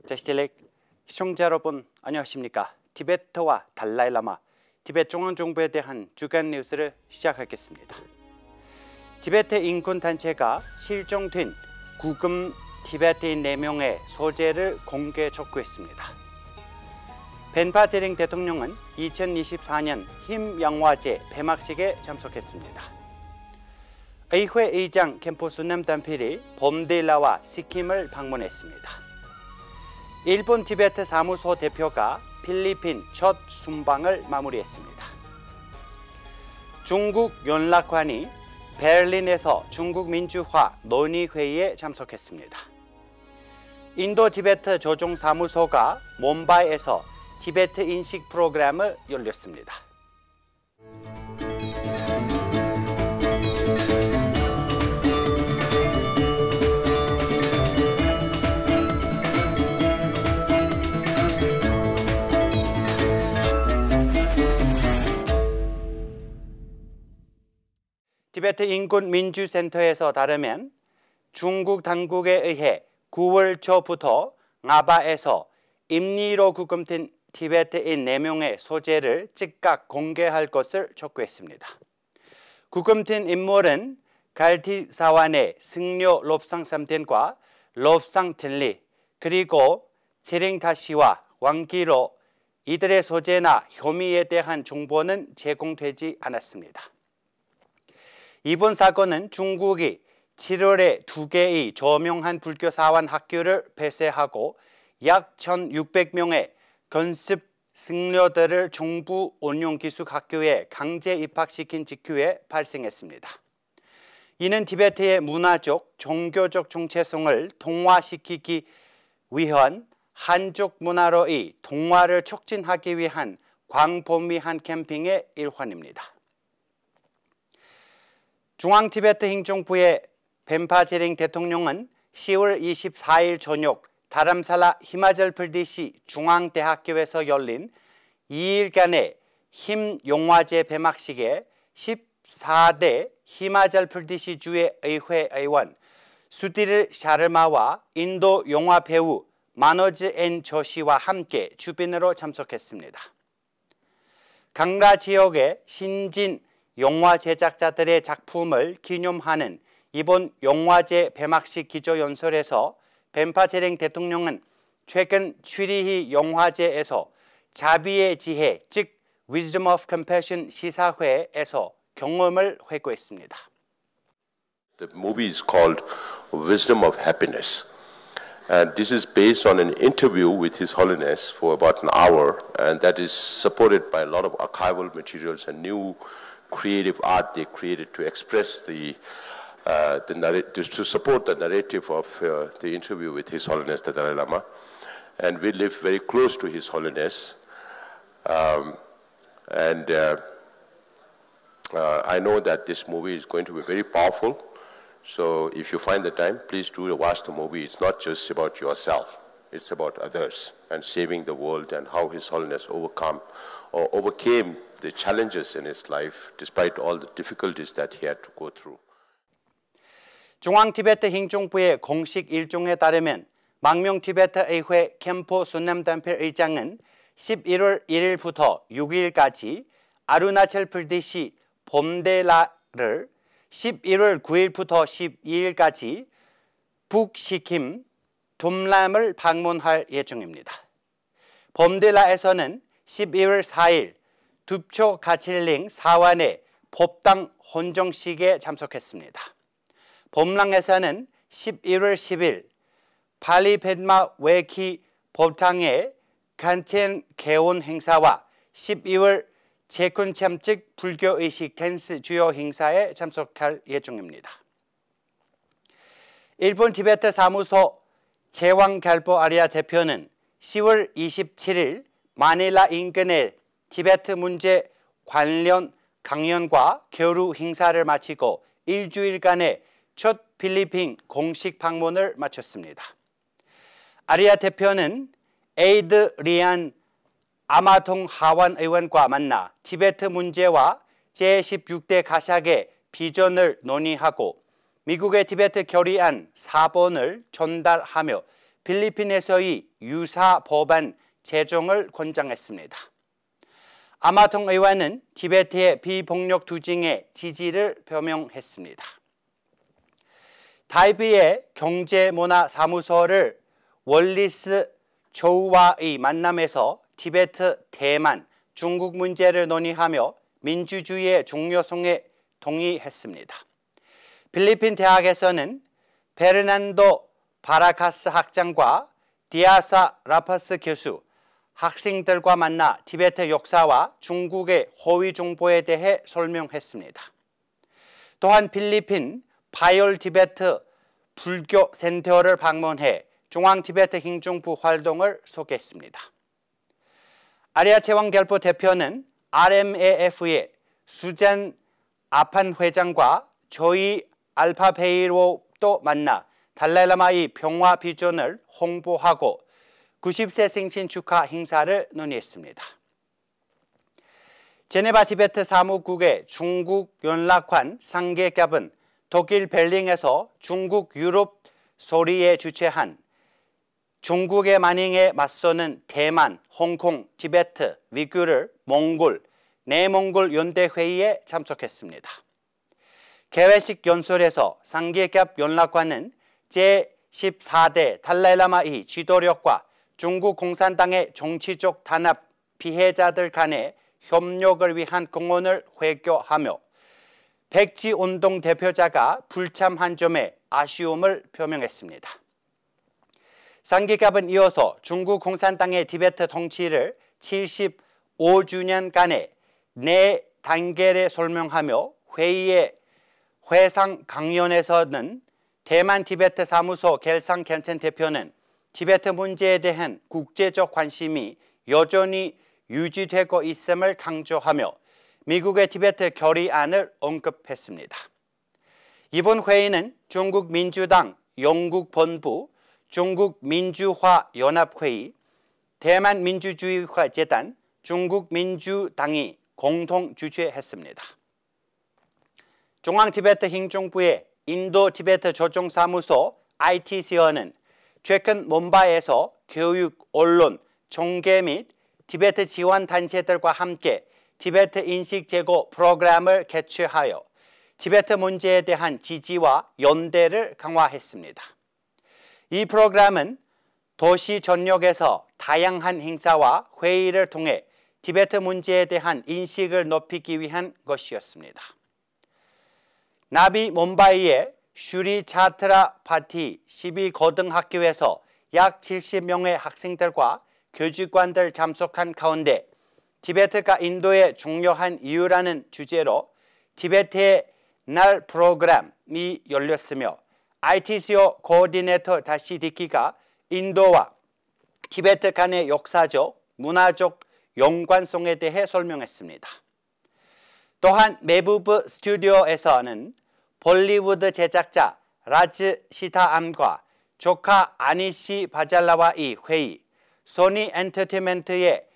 자시텔렉 시청자 여러분 안녕하십니까? 티베트와 달라이라마, 티베트 중앙정부에 대한 주간 뉴스를 시작하겠습니다. 티베트 인권단체가 실종된 구금 티베트인 4명의 소재를 공개 촉구했습니다. 펜파 제링 대통령은 2024년 힘영화제 폐막식에 참석했습니다. 의회 의장 캠포순남 단필이 봄딜라와 시킴을 방문했습니다. 일본 티베트 사무소 대표가 필리핀 첫 순방을 마무리했습니다. 중국 연락관이 베를린에서 중국 민주화 논의회의에 참석했습니다. 인도 티베트 조종사무소가 몬바이에서 티베트 인식 프로그램을 열렸습니다. 티베트 인권민주센터에서 따르면 중국 당국에 의해 9월 초부터 나바에서 임의로 구금된 티베트인 4명의 소재를 즉각 공개할 것을 촉구했습니다. 구금된 인물은 갈티사완의 승려 롭상 삼텐과 롭상 틸리 그리고 체링타시와 왕기로 이들의 소재나 혐의에 대한 정보는 제공되지 않았습니다. 이번 사건은 중국이 7월에 2개의 저명한 불교 사원 학교를 폐쇄하고 약 1,600명의 건습 승려들을 정부 운영 기숙 학교에 강제 입학시킨 직후에 발생했습니다. 이는 티베트의 문화적, 종교적 정체성을 동화시키기 위한 한족 문화로의 동화를 촉진하기 위한 광범위한 캠페인의 일환입니다. 중앙티베트 행정부의 펜파 제링 대통령은 10월 24일 저녁 다람살라 히마찰프라데시 중앙대학교에서 열린 2일간의 힘영화제 폐막식에 14대 히마찰프라데시주의 의회 의원 수디르 샤르마와 인도 영화 배우 마노즈 앤 조시와 함께 주빈으로 참석했습니다. 강라 지역의 신진 영화 제작자들의 작품을 기념하는 이번 영화제 폐막식 기조연설에서 펜파 제링 대통령은 최근 취리히 영화제에서 자비의 지혜, 즉 Wisdom of Compassion 시사회에서 경험을 회고했습니다. The movie is called Wisdom of Happiness. And this is based on an interview with His Holiness for about an hour, and that is supported by a lot of archival materials and new creative art they created to express to support the narrative of the interview with His Holiness the Dalai Lama. And we live very close to His Holiness. I know that this movie is going to be very powerful. So if you find the time, please do watch the movie. It's not just about yourself. It's about others and saving the world and how His Holiness overcame the challenges in his life despite all the difficulties that he had to go through. 중앙 티베트 행정부의 공식 일정에 따르면 망명 티베트 의회 캠포 순남 단필 의장은 11월 1일부터 6일까지 아루나첼프라데시 봄데라를 11월 9일부터 12일까지 북시킴 둠람을 방문할 예정입니다. 봄데라에서는 12월 4일 둡초 가칠링 사완의 법당 헌정식에 참석했습니다. 봄랑에서는 11월 10일 팔리펜마 웨키 법당의 간첸 개원 행사와 12월 제쿤참측 불교의식 댄스 주요 행사에 참석할 예정입니다. 일본 티베트 사무소 제왕갈보 아리아 대표는 10월 27일 마닐라 인근의 티베트 문제 관련 강연과 교류 행사를 마치고 일주일간의 첫 필리핀 공식 방문을 마쳤습니다. 아리아 대표는 에이드리안 아마통 하완 의원과 만나 티베트 문제와 제16대 가샥의 비전을 논의하고 미국의 티베트 결의안 4번을 전달하며 필리핀에서의 유사 법안 제정을 권장했습니다. 아마통 의원은 티베트의 비폭력 투쟁에 지지를 표명했습니다. 타이베이의 경제문화사무소를 월리스 조우와의 만남에서 티베트, 대만, 중국 문제를 논의하며 민주주의의 중요성에 동의했습니다. 필리핀 대학에서는 페르난도 바라카스 학장과 디아사 라파스 교수, 학생들과 만나 티베트 역사와 중국의 허위 정보에 대해 설명했습니다. 또한 필리핀 파열 티베트 불교 센터를 방문해 중앙 티베트 행정부 활동을 소개했습니다. 아리아 제왕결포 대표는 RMAF의 수잔 아판 회장과 조이 알파베이로도 만나 달라이라마의 평화 비전을 홍보하고 90세 생신 축하 행사를 논의했습니다. 제네바 티베트 사무국의 중국 연락관 상계갑은 독일 베를린에서 중국 유럽 소리에 주최한 중국의 만행에 맞서는 대만, 홍콩, 티베트, 위구르, 몽골, 내몽골 연대회의에 참석했습니다. 개회식 연설에서 상계갑 연락관은 제14대 달라이라마의 지도력과 중국 공산당의 정치적 단합 피해자들 간의 협력을 위한 공헌을 회고하며 백지운동 대표자가 불참한 점에 아쉬움을 표명했습니다. 상계갑은 이어서 중국 공산당의 티베트 통치를 75주년간의 4단계를 설명하며 회의의 회상 강연에서는 대만 티베트 사무소 겔상 켄첸 대표는 티베트 문제에 대한 국제적 관심이 여전히 유지되고 있음을 강조하며 미국의 티베트 결의안을 언급했습니다. 이번 회의는 중국 민주당 영국 본부, 중국 민주화연합회의, 대만 민주주의화 재단, 중국 민주당이 공동 주최했습니다. 중앙 티베트 행정부의 인도 티베트 조정사무소 ITC어는 최근 뭄바이에서 교육, 언론, 종교 및 티베트 지원 단체들과 함께 티베트 인식 제고 프로그램을 개최하여 티베트 문제에 대한 지지와 연대를 강화했습니다. 이 프로그램은 도시 전역에서 다양한 행사와 회의를 통해 티베트 문제에 대한 인식을 높이기 위한 것이었습니다. 나비 뭄바이의 슈리 차트라 파티 12고등학교에서 약 70명의 학생들과 교직원들 참석한 가운데 티베트가 인도의 중요한 이유라는 주제로 티베트의 날 프로그램이 열렸으며 ITCO 코디네이터 다시디키가 인도와 티베트 간의 역사적, 문화적 연관성에 대해 설명했습니다. 또한 메부브 스튜디오에서는 볼리우드 제작자 라즈 시타암과 조카 아니시 바잘라와의 회의, 소니 엔터테인먼트의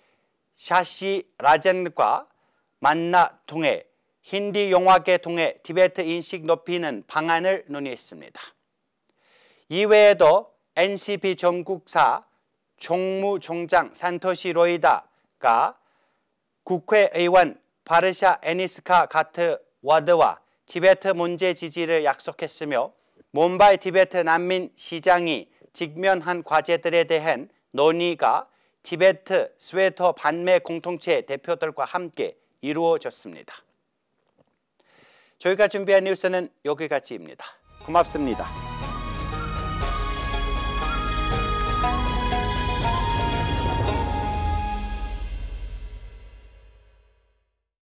샤시 라젠과 만나 통해 힌디 영화계 통해 티베트 인식 높이는 방안을 논의했습니다. 이외에도 NCP 전국사 총무총장 산토시 로이다가 국회의원 바르샤 애니스카 가트 와드와 티베트 문제 지지를 약속했으며 뭄바이 티베트 난민 시장이 직면한 과제들에 대한 논의가 티베트 스웨터 반매 공동체 대표들과 함께 이루어졌습니다. 저희가 준비한 뉴스는 여기까지입니다. 고맙습니다.